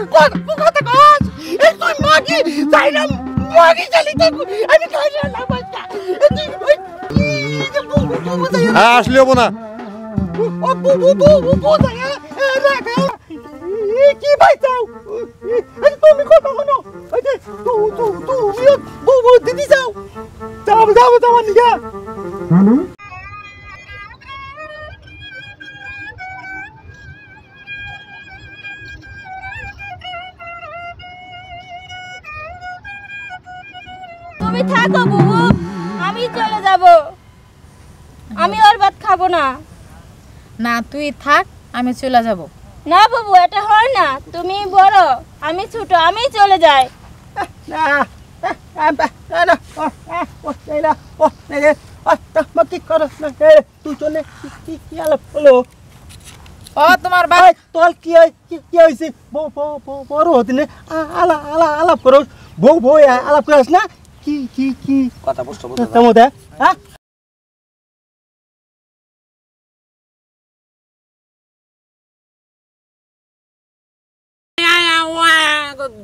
কথা কস এই তুই মাগি যাই না মাগি চলি তো আমি খাই না বাচ্চা আসলে হবো না ও বু যাই রাখা কি ভাই চাও তুমি কথা শোনো বু দিদি যাও যাও নিগা তুমি থাকো বুবু আমি চলে যাব আমি আর ভাত খাবো না না তুই থাক আমি চলে যাব না বাবু এটা হয় না তুমি বড় আমি ছোট আমি চলে যাই না না ও নেলা ও নেলে মা কি করো না তুই চলে কি আলাপ হলো ও তোমার ভাই তোর কি হইছে বড় হতে আলাপ করো বউ আলাপ করাস না কি কথা বুঝছো তোমাদের হ্যাঁ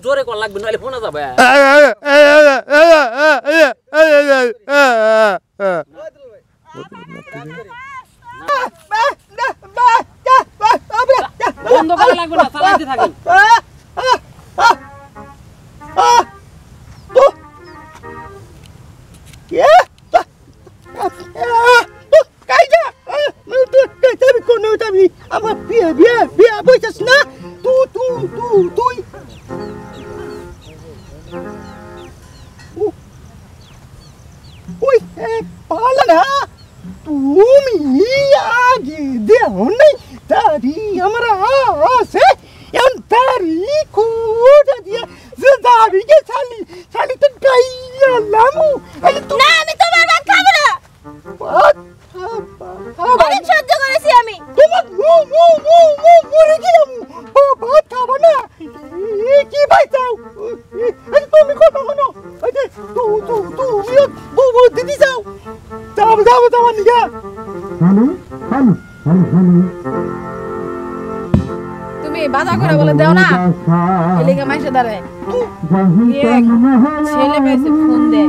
জোরে কল লাগবে নাহলে ফোন যাবে বন্ধ করা লাগবে না চালাইতে থাকেন আমার বিয়া বইছিস না তুই ওই পালা না তুমি আগে দেও নাই তারি আমরা আছে এমন তারি খুঁজে দিয়ে যে দাঁড়িয়ে ছালি তো গাইলাম না আমি তোমার ভাত খাবো না অনেক সহ্য করেছি আমি তোমার মরে গেলাম ভাত খাবো না কি ভাই চাও তুমি কথা শোনো তুমি দিদি যাও নিগা তুমি বাজার করে বলে দাও না এলিগা মাইসে দাঁড়ে ছেলে পাইছে ফোন দে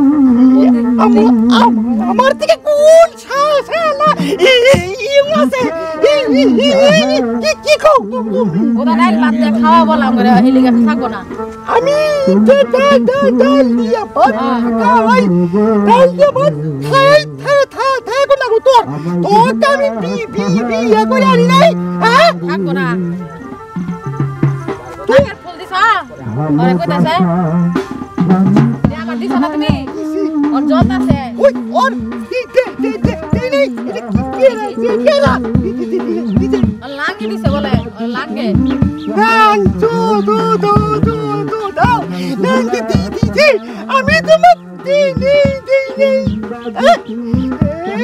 আমার থেকে কোন শালা কি খাও ওটা ডাইল ভাত দিয়ে খাওয়া বললাম করে এলিগা থাকবো না আমি ডাল দিয়া ভাত খাই ডাল দিয়া ভাত খাই থাকো না তোর আমি বিয়ে করে আনি নাই হ্যাঁ থাকবো না টাকার ফুল দিছ ওরে কইতাছে দে আমার দিছ না তুমি ওর জল আছে ওই ওর দে নেই এটা কি লাঙ্গে দিছে বলে লাঙ্গে নাং দাও নাং দি আমি তোমার দি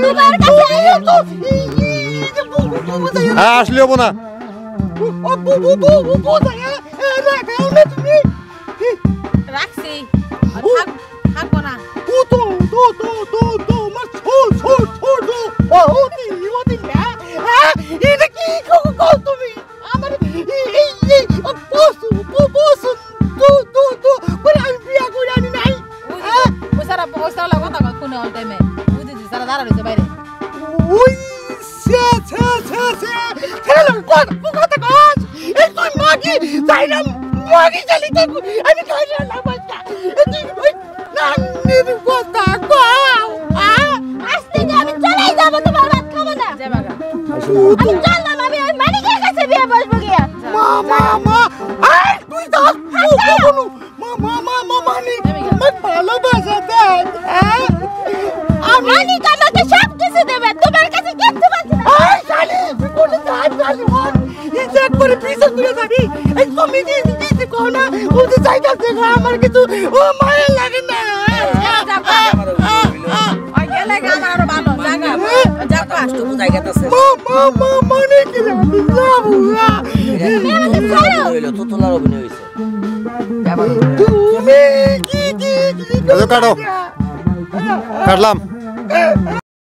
তোমার কাছে তো আসলে হবো না ও বু যাই রাখা না তুমি রাখছি থাকবো না তো মার ছোট ওদি না এটা কি কও তুমি আমার এই বসু তো করে আমি বিয়া করে আনি নাই ওসারা কথা কোন অল টাইমে বুঝি সারা দাঁড়া রইছে বাইরে ওই কথা কস এই তুই মাগি যাই না মাগি চলি তো আমি খাই না বাচ্চা তুই নানির কথা কও আজকে আমি চলে যাব তোমার ভাত খাবো না জয় বাগা আমি চললাম আমি মানিকের কাছে বিয়ে বসবো গিয়া মা আই তুই দাস বলু মা মানিক আমার ভালোবাসা দেখ মানিক আমাকে সব কিছু দেবে তোমার কাছে কিচ্ছু পাচ্ছি না আই শালি কোন শালি মন ইচ্ছা করে পিছন তুলে যাবি এই তুমি দিদি কো না ও যে জায়গা থেকে আমার কিছু ও মায়া লাগে না ওই গেলে আমার আরো ভালো জায়গা যাবা তো বুঝাই গেছে মা মানে কি আমি যাবো হইলো তো তোলার অভিনয় হইছে তুমি কি কাটো কাটলাম